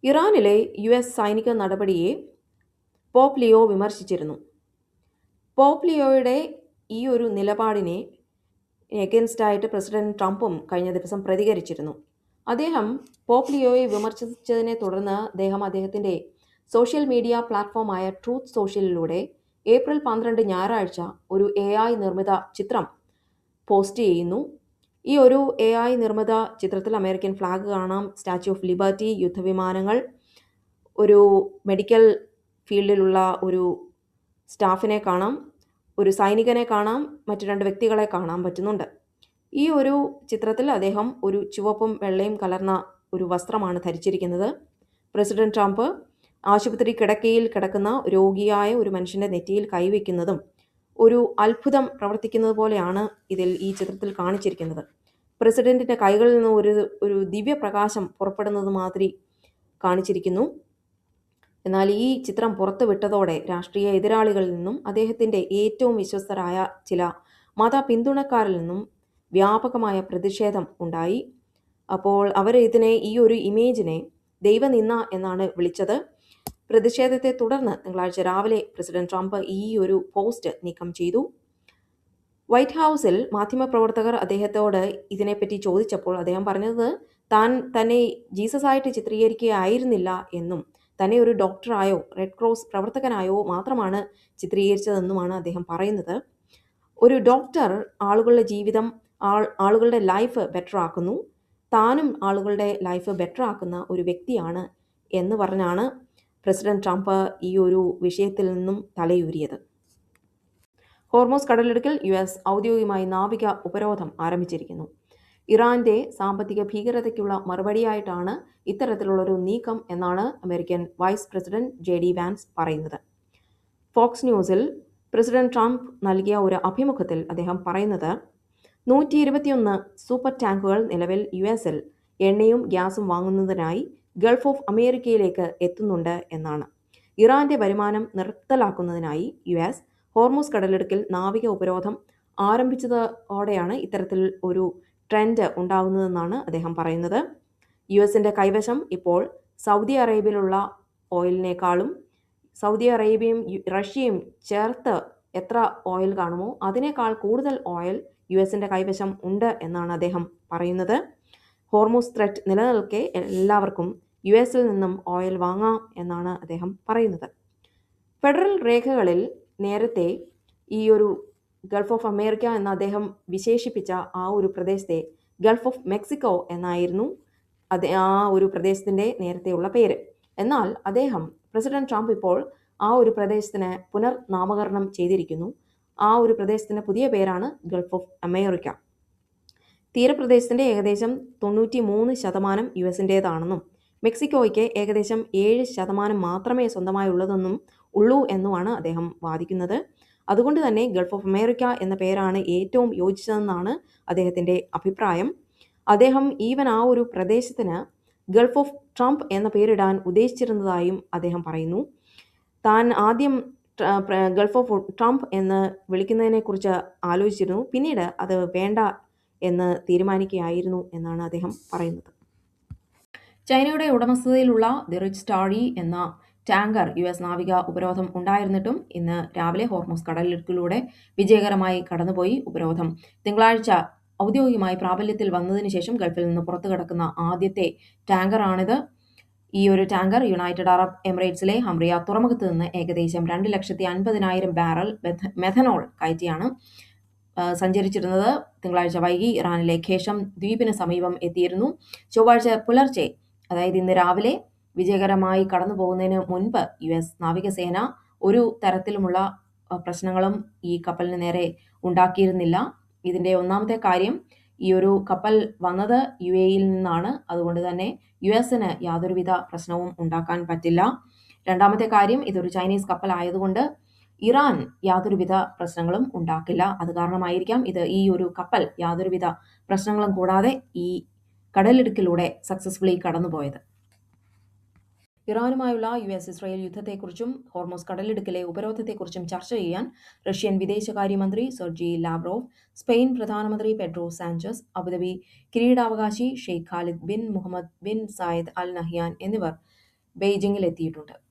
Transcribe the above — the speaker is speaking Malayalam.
ഇറാനിലെ US സൈനിക നടപടിയെ പോപ്പ് ലിയോ വിമർശിച്ചിരുന്നു. പോപ്പ് ലിയോയുടെ ഈ ഒരു നിലപാടിനെ എഗൻസ്റ്റായിട്ട് പ്രസിഡന്റ് ട്രംപും കഴിഞ്ഞ ദിവസം പ്രതികരിച്ചിരുന്നു. അദ്ദേഹം പോപ്പ് ലിയോയെ വിമർശിച്ചതിനെ തുടർന്ന് അദ്ദേഹത്തിൻ്റെ സോഷ്യൽ മീഡിയ പ്ലാറ്റ്ഫോമായ ട്രൂത്ത് സോഷ്യലിലൂടെ ഏപ്രിൽ 12 ഞായറാഴ്ച ഒരു AI നിർമ്മിത ചിത്രം പോസ്റ്റ് ചെയ്യുന്നു. ഈ ഒരു AI നിർമ്മിത ചിത്രത്തിൽ അമേരിക്കൻ ഫ്ലാഗ് കാണാം, സ്റ്റാച്യു ഓഫ് ലിബർട്ടി, യുദ്ധവിമാനങ്ങൾ, ഒരു മെഡിക്കൽ ഫീൽഡിലുള്ള ഒരു സ്റ്റാഫിനെ കാണാം, ഒരു സൈനികനെ കാണാം, മറ്റു 2 വ്യക്തികളെ കാണാൻ പറ്റുന്നുണ്ട്. ഈ ഒരു ചിത്രത്തിൽ അദ്ദേഹം ഒരു ചുവപ്പും വെള്ളയും കലർന്ന ഒരു വസ്ത്രമാണ് ധരിച്ചിരിക്കുന്നത്. പ്രസിഡന്റ് ട്രംപ് ആശുപത്രി കിടക്കയിൽ കിടക്കുന്ന രോഗിയായ ഒരു മനുഷ്യൻ്റെ നെറ്റിയിൽ കൈവയ്ക്കുന്നതും ഒരു അത്ഭുതം പ്രവർത്തിക്കുന്നത് പോലെയാണ് ഈ ചിത്രത്തിൽ കാണിച്ചിരിക്കുന്നത്. പ്രസിഡന്റിൻ്റെ കൈകളിൽ നിന്ന് ഒരു ദിവ്യപ്രകാശം പുറപ്പെടുന്നത് മാതിരി കാണിച്ചിരിക്കുന്നു. എന്നാൽ ഈ ചിത്രം പുറത്തുവിട്ടതോടെ രാഷ്ട്രീയ എതിരാളികളിൽ നിന്നും അദ്ദേഹത്തിൻ്റെ ഏറ്റവും വിശ്വസ്തരായ ചില മത പിന്തുണക്കാരിൽ നിന്നും വ്യാപകമായ പ്രതിഷേധം ഉണ്ടായി. അപ്പോൾ അവർ ഈ ഒരു ഇമേജിനെ ദൈവനിന്ദ എന്നാണ് വിളിച്ചത്. പ്രതിഷേധത്തെ തുടർന്ന് തിങ്കളാഴ്ച രാവിലെ പ്രസിഡന്റ് ട്രംപ് ഈ ഒരു പോസ്റ്റ് നീക്കം ചെയ്തു. വൈറ്റ് ഹൗസിൽ മാധ്യമപ്രവർത്തകർ അദ്ദേഹത്തോട് ഇതിനെപ്പറ്റി ചോദിച്ചപ്പോൾ അദ്ദേഹം പറഞ്ഞത് തന്നെ ജീസസ് ആയിട്ട് ചിത്രീകരിക്കുകയായിരുന്നില്ല എന്നും തന്നെ ഒരു ഡോക്ടറായോ റെഡ് ക്രോസ് പ്രവർത്തകനായോ മാത്രമാണ് ചിത്രീകരിച്ചതെന്നുമാണ് അദ്ദേഹം പറയുന്നത്. ഒരു ഡോക്ടർ ആളുകളുടെ ജീവിതം, ആളുകളുടെ ലൈഫ് ബെറ്റർ ആക്കുന്നു, താനും ആളുകളുടെ ലൈഫ് ബെറ്റർ ആക്കുന്ന ഒരു വ്യക്തിയാണ് എന്ന് പറഞ്ഞാണ് പ്രസിഡന്റ് ട്രംപ് ഈ ഒരു വിഷയത്തിൽ നിന്നും തലയൂരിയത്. ഹോർമോസ് കടലിടുക്കിൽ US ഔദ്യോഗികമായി നാവിക ഉപരോധം ആരംഭിച്ചിരിക്കുന്നു. ഇറാന്റെ സാമ്പത്തിക ഭീകരതയ്ക്കുള്ള മറുപടിയായിട്ടാണ് ഇത്തരത്തിലുള്ളൊരു നീക്കം എന്നാണ് American vice president JD Vance പറയുന്നത്. ഫോക്സ് ന്യൂസിൽ പ്രസിഡന്റ് ട്രംപ് നൽകിയ ഒരു അഭിമുഖത്തിൽ അദ്ദേഹം പറയുന്നത് 121 സൂപ്പർ ടാങ്കുകൾ നിലവിൽ US-ൽ എണ്ണയും ഗ്യാസും വാങ്ങുന്നതിനായി ഗൾഫ് ഓഫ് അമേരിക്കയിലേക്ക് എത്തുന്നുണ്ട് എന്നാണ്. ഇറാന്റെ വരുമാനം നിർത്തലാക്കുന്നതിനായി US ഹോർമൂസ് കടലിടുക്കിൽ നാവിക ഉപരോധം ആരംഭിച്ചതോടെയാണ് ഇത്തരത്തിൽ ഒരു ട്രെൻഡ് ഉണ്ടാകുന്നതെന്നാണ് അദ്ദേഹം പറയുന്നത്. US-ൻ്റെ കൈവശം ഇപ്പോൾ സൗദി അറേബ്യയിലുള്ള ഓയിലിനേക്കാളും സൗദി അറേബ്യയും റഷ്യയും ചേർത്ത് എത്ര ഓയിൽ കാണുമോ അതിനേക്കാൾ കൂടുതൽ ഓയിൽ US-ൻ്റെ കൈവശം ഉണ്ട് എന്നാണ് അദ്ദേഹം പറയുന്നത്. ഹോർമൂസ് ത്രെറ്റ് നിലനിൽക്കെ എല്ലാവർക്കും US-ൽ നിന്നും ഓയിൽ വാങ്ങാം എന്നാണ് അദ്ദേഹം പറയുന്നത്. ഫെഡറൽ രേഖകളിൽ നേരത്തെ ഈ ഒരു ഗൾഫ് ഓഫ് അമേരിക്ക എന്ന് അദ്ദേഹം വിശേഷിപ്പിച്ച ആ ഒരു പ്രദേശത്തെ ഗൾഫ് ഓഫ് മെക്സിക്കോ എന്നായിരുന്നു ആ ഒരു പ്രദേശത്തിൻ്റെ നേരത്തെയുള്ള പേര്. എന്നാൽ പ്രസിഡന്റ് ട്രംപ് ഇപ്പോൾ ആ ഒരു പ്രദേശത്തിന് പുനർനാമകരണം ചെയ്തിരിക്കുന്നു. ആ ഒരു പ്രദേശത്തിൻ്റെ പുതിയ പേരാണ് ഗൾഫ് ഓഫ് അമേരിക്ക. തീരപ്രദേശത്തിൻ്റെ ഏകദേശം 93% US-ൻ്റേതാണെന്നും മെക്സിക്കോയ്ക്ക് ഏകദേശം 7% മാത്രമേ ഉള്ളൂ എന്നുമാണ് അദ്ദേഹം വാദിക്കുന്നത്. അതുകൊണ്ട് തന്നെ ഗൾഫ് ഓഫ് അമേരിക്ക എന്ന പേരാണ് ഏറ്റവും യോജിച്ചതെന്നാണ് അദ്ദേഹത്തിൻ്റെ അഭിപ്രായം. അദ്ദേഹം ആ ഒരു പ്രദേശത്തിന് ഗൾഫ് ഓഫ് ട്രംപ് എന്ന പേരിടാൻ ഉദ്ദേശിച്ചിരുന്നതായും അദ്ദേഹം പറയുന്നു. താൻ ആദ്യം ഗൾഫ് ഓഫ് ട്രംപ് എന്ന് വിളിക്കുന്നതിനെക്കുറിച്ച് ആലോചിച്ചിരുന്നു, പിന്നീട് അത് വേണ്ട എന്ന് തീരുമാനിക്കുകയായിരുന്നു എന്നാണ് അദ്ദേഹം പറയുന്നത്. ചൈനയുടെ ഉടമസ്ഥതയിലുള്ള ദി റിച്ച് സ്റ്റാറി എന്ന ടാങ്കർ US നാവിക ഉപരോധം ഉണ്ടായിരുന്നിട്ടും ഇന്ന് രാവിലെ ഹോർമൂസ് കടലിടുക്കിലൂടെ വിജയകരമായി കടന്നുപോയി. ഉപരോധം തിങ്കളാഴ്ച ഔദ്യോഗികമായി പ്രാബല്യത്തിൽ വന്നതിന് ശേഷം ഗൾഫിൽ നിന്ന് പുറത്തു കടക്കുന്ന ആദ്യത്തെ ടാങ്കറാണിത്. ഈ ഒരു ടാങ്കർ യുണൈറ്റഡ് അറബ് എമിറേറ്റ്സിലെ ഹംറിയ തുറമുഖത്ത് നിന്ന് ഏകദേശം 2,50,000 ബാരൽ മെഥനോൾ കയറ്റിയാണ് സഞ്ചരിച്ചിരുന്നത്. തിങ്കളാഴ്ച വൈകി ഇറാനിലെ ഖേഷം ദ്വീപിന് സമീപം എത്തിയിരുന്നു. ചൊവ്വാഴ്ച പുലർച്ചെ, അതായത് ഇന്ന് രാവിലെ വിജയകരമായി കടന്നു പോകുന്നതിന് മുൻപ് US നാവികസേന ഒരു തരത്തിലുമുള്ള പ്രശ്നങ്ങളും ഈ കപ്പലിന് നേരെ ഉണ്ടാക്കിയിരുന്നില്ല. ഇതിൻ്റെ ഒന്നാമത്തെ കാര്യം, ഈ ഒരു കപ്പൽ വന്നത് UAE-യിൽ നിന്നാണ്. അതുകൊണ്ട് തന്നെ US-ന് യാതൊരുവിധ പ്രശ്നവും ഉണ്ടാക്കാൻ പറ്റില്ല. രണ്ടാമത്തെ കാര്യം, ഇതൊരു ചൈനീസ് കപ്പൽ ആയതുകൊണ്ട് ഇറാൻ യാതൊരുവിധ പ്രശ്നങ്ങളും ഉണ്ടാക്കില്ല. അത് കാരണമായിരിക്കാം ഈ ഒരു കപ്പൽ യാതൊരുവിധ പ്രശ്നങ്ങളും കൂടാതെ ഈ കടലിടുക്കിലൂടെ സക്സസ്ഫുള്ളി കടന്നുപോയത്. ഇറാനുമായുള്ള US-ഇസ്രായേൽ യുദ്ധത്തെക്കുറിച്ചും ഹോർമൂസ് കടലിടുക്കിലെ ഉപരോധത്തെക്കുറിച്ചും ചർച്ച ചെയ്യാൻ റഷ്യൻ വിദേശകാര്യമന്ത്രി സെർജി ലാവ്റോവ്, സ്പെയിൻ പ്രധാനമന്ത്രി പെഡ്രോ സാഞ്ചസ്, അബുദാബി കിരീടാവകാശി Sheikh Khalid bin Mohamed bin Zayed Al Nahyan എന്നിവർ ബെയ്ജിങ്ങിൽ എത്തിയിട്ടുണ്ട്.